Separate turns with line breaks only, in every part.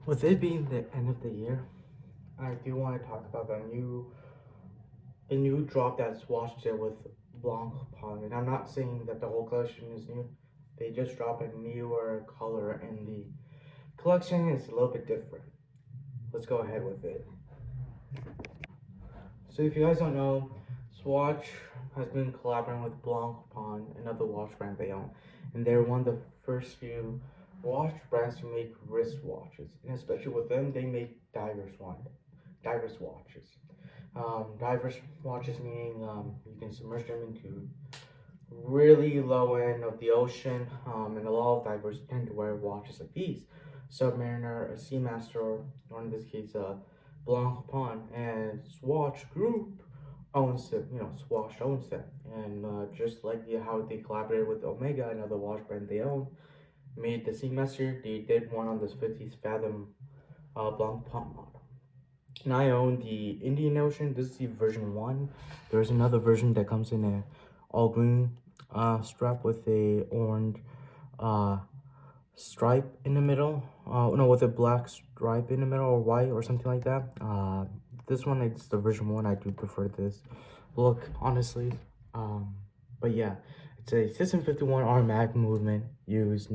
With it being the end of the year, I do want to talk about the new drop that Swatch did with Blancpain. And I'm not saying that the whole collection is new. They just dropped a newer color, and the collection is a little bit different. Let's go ahead with it. So if you guys don't know, Swatch has been collaborating with Blancpain, another watch brand they own, and they're one of the first few watch brands to make wrist watches. And especially with them, they make divers watches. Divers watches meaning you can submerge them into really low end of the ocean, and a lot of divers tend to wear watches like these. Submariner, a Seamaster, or in this case, Blancpain, and Swatch Group owns it. You know, Swatch owns them, and just like how they collaborated with Omega, another watch brand they own, made the Seamaster. They did one on this 50th Fathom Blancpain model. And I own the Indian Ocean. This is the version 1. There's another version that comes in a all green strap with a orange uh, stripe in the middle. No, with a black stripe in the middle or white or something like that. This one, it's the version 1. I do prefer this look, honestly. Um, but yeah, it's a System 51 automatic movement used.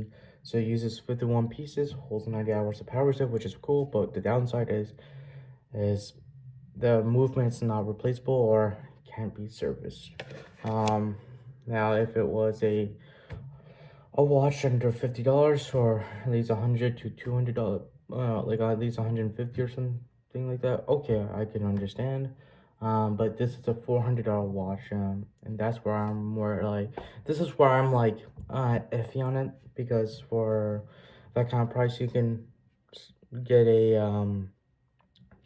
So it uses 51 pieces, holds 90 hours of power set, which is cool. But the downside is the movement's not replaceable or can't be serviced. Um, Now, if it was a watch under $50 or at least $100 to $200, like at least 150 or something like that, okay, I can understand. But this is a $400 watch, and that's where I'm more like, this is where I'm like iffy on it, because for that kind of price, you can get a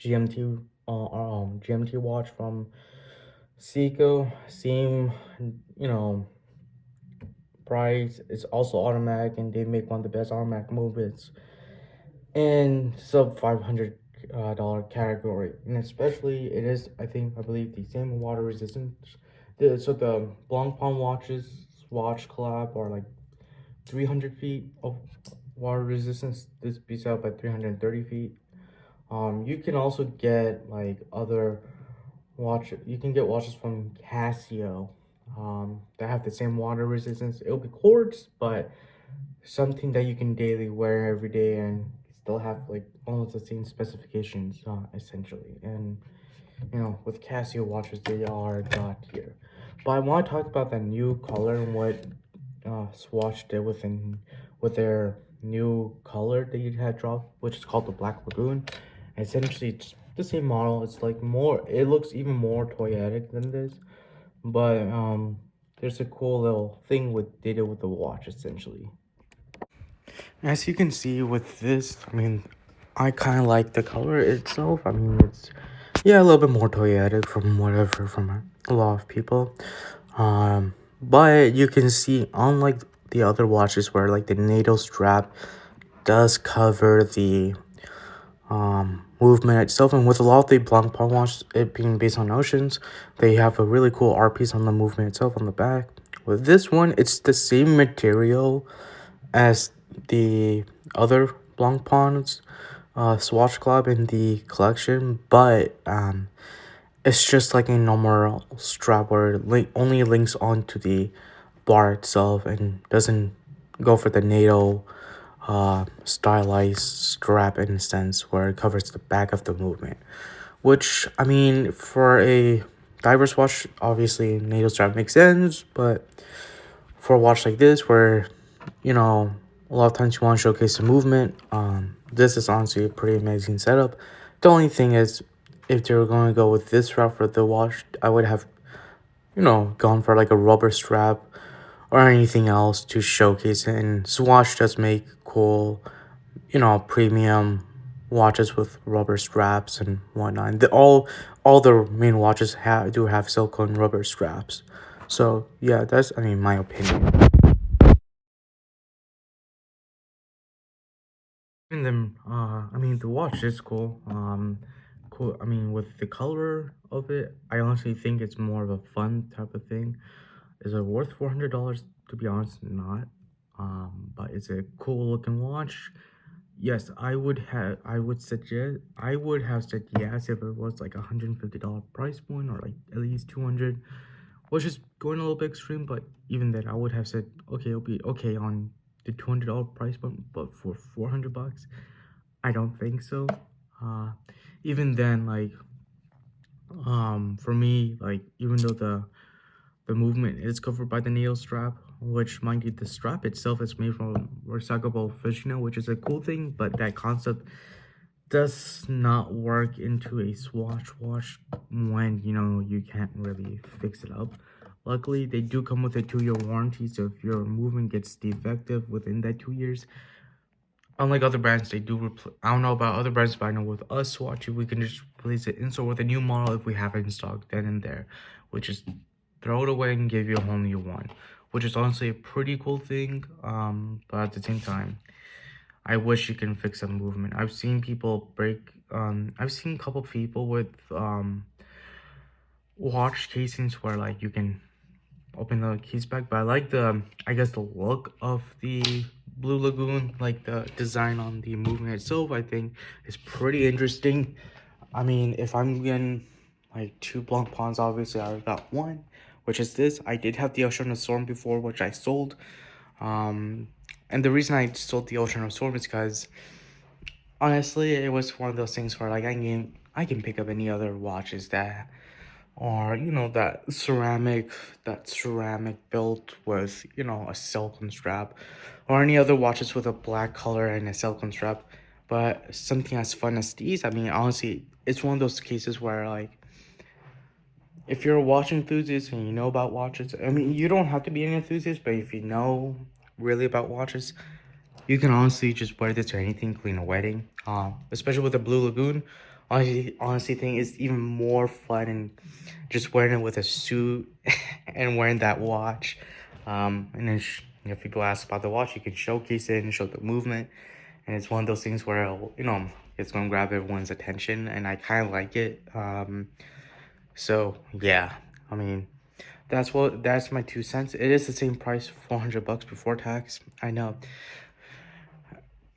GMT GMT watch from Seiko, same, you know, price. It's also automatic, and they make one of the best automatic movements in sub $500 category. And especially, it is, I believe, the same water resistance. The Blancpain watches Swatch collab are like 300 feet of water resistance. This beats out by 330 feet. You can also get like other you can get watches from Casio that have the same water resistance. It'll be quartz, but something that you can daily wear every day and still have like almost the same specifications, essentially. And you know, with Casio watches, they are god tier. But I want to talk about the new color and what Swatch did with their new color they had dropped, which is called the Black Lagoon. Essentially, it's the same model. It's like more. It looks even more toyetic than this, but there's a cool little thing with they did with the watch essentially. As you can see with this, I mean, I kind of like the color itself. I mean, it's yeah, a little bit more toyetic from whatever from a lot of people. But you can see, unlike the other watches where like the NATO strap does cover the movement itself, and with a lot of the Blancpain watches, it being based on oceans, they have a really cool art piece on the movement itself on the back. With this one, it's the same material as the other Blancpain's Swatch Club in the collection, but it's just like a normal strap where it only links onto the bar itself and doesn't go for the NATO stylized strap in a sense where it covers the back of the movement. Which, I mean, for a diver's watch, obviously NATO strap makes sense, but for a watch like this where, you know, a lot of times you want to showcase the movement, this is honestly a pretty amazing setup. The only thing is, if they were going to go with this route for the watch, I would have, you know, gone for like a rubber strap or anything else to showcase it. And Swatch does make cool, you know, premium watches with rubber straps and whatnot. And all the main watches do have silicone rubber straps. So yeah, that's, I mean, my opinion. And then I mean, the watch is cool. Cool. I mean, with the color of it, I honestly think it's more of a fun type of thing. Is it worth $400? To be honest, not. But it's a cool looking watch. Yes, I would have said yes if it was like $150 price point or like at least 200, which is going a little bit extreme, but even then I would have said okay, it'll be okay on the $200 price point, but for 400 bucks, I don't think so. Uh Even then, like for me, like even though the movement is covered by the nail strap, which mind you, the strap itself is made from recyclable fishnet, which is a cool thing, but that concept does not work into a Swatch watch when you can't really fix it up. Luckily, they do come with a 2-year warranty, so if your movement gets defective within that 2 years, unlike other brands, they do I don't know about other brands, but I know with us Swatch, we can just replace it in store with a new model if we have it in stock then and there, which is throw it away and give you a whole new one, which is honestly a pretty cool thing. But at the same time, I wish you can fix a movement. I've seen people break. I've seen a couple people with watch casings where like you can open the case back, but I like I guess the look of the Blue Lagoon, like the design on the movement itself. I think is pretty interesting. I mean, if I'm getting like two Blancpains, obviously I got one, which is this. I did have the Ocean of Storm before, which I sold. Um, and the reason I sold the Ocean of Storm is because honestly, it was one of those things where like I can pick up any other watches that are that ceramic built with a silicone strap, or any other watches with a black color and a silicone strap. But something as fun as these, I mean, honestly, it's one of those cases where like if you're a watch enthusiast and you know about watches, I mean, you don't have to be an enthusiast, but if you know really about watches, you can honestly just wear this to anything, including a wedding. Especially with the Blue Lagoon. Honestly, think it's even more fun and just wearing it with a suit and wearing that watch. And then if people ask about the watch, you can showcase it and show the movement. And it's one of those things where it's gonna grab everyone's attention, and I kind of like it. So yeah, I mean, that's my 2 cents. It is the same price, 400 bucks before tax. I know.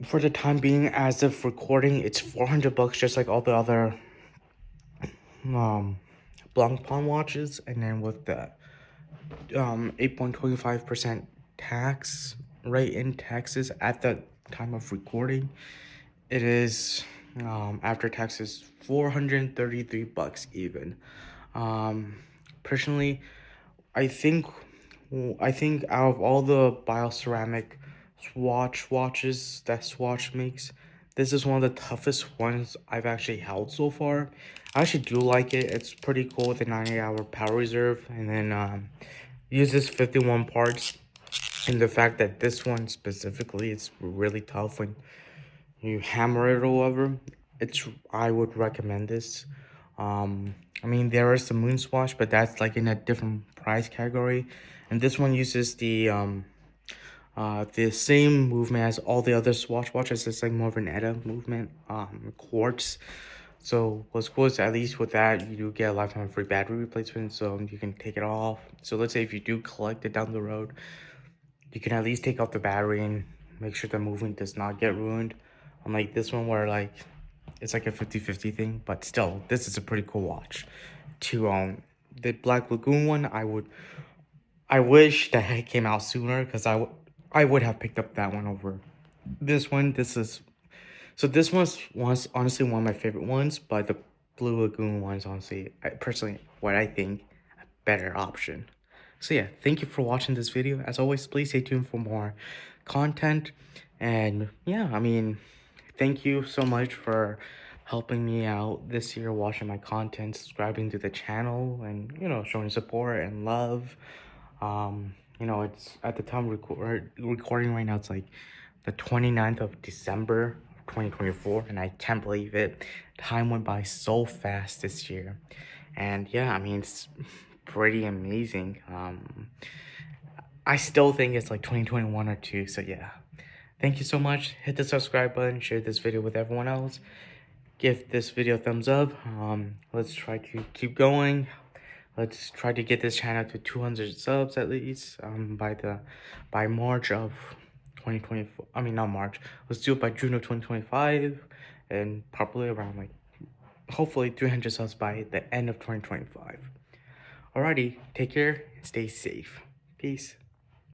For the time being, as of recording, it's 400 bucks, just like all the other um Blancpain watches, and then with the 8.25% tax rate in Texas at the time of recording, it is after taxes 433 bucks even. Personally, I think I think out of all the bioceramic Swatch watches that Swatch makes, this is one of the toughest ones I've actually held so far. I actually do like it. It's pretty cool with the 98-hour power reserve, and then uses 51 parts. And the fact that this one specifically is really tough when you hammer it or whatever, I would recommend this. I mean, there is the Moon Swatch, but that's like in a different price category, and this one uses the same movement as all the other Swatch watches. It's like more of an ETA movement, quartz. So what's cool is at least with that, you do get a lifetime free battery replacement, so you can take it off. So let's say if you do collect it down the road, you can at least take off the battery and make sure the movement does not get ruined. Unlike this one where like it's like a 50-50 thing, but still, this is a pretty cool watch. To the Black Lagoon one, I wish that it came out sooner, because I would have picked up that one over this one. This was honestly one of my favorite ones, but the Blue Lagoon one is honestly, personally, what I think a better option. So yeah, thank you for watching this video. As always, please stay tuned for more content. And yeah, I mean, thank you so much for helping me out this year, watching my content, subscribing to the channel, and showing support and love. It's at the time recording right now, it's like the 29th of December 2024, and I can't believe it. Time went by so fast this year. And yeah, I mean, it's pretty amazing. I still think it's like 2021 or 2, so yeah. Thank you so much. Hit the subscribe button, share this video with everyone else. Give this video a thumbs up. Let's try to keep going. Let's try to get this channel to 200 subs at least by March of 2024. I mean, not March. Let's do it by June of 2025, and probably around like hopefully 300 subs by the end of 2025. Alrighty, take care and stay safe. Peace.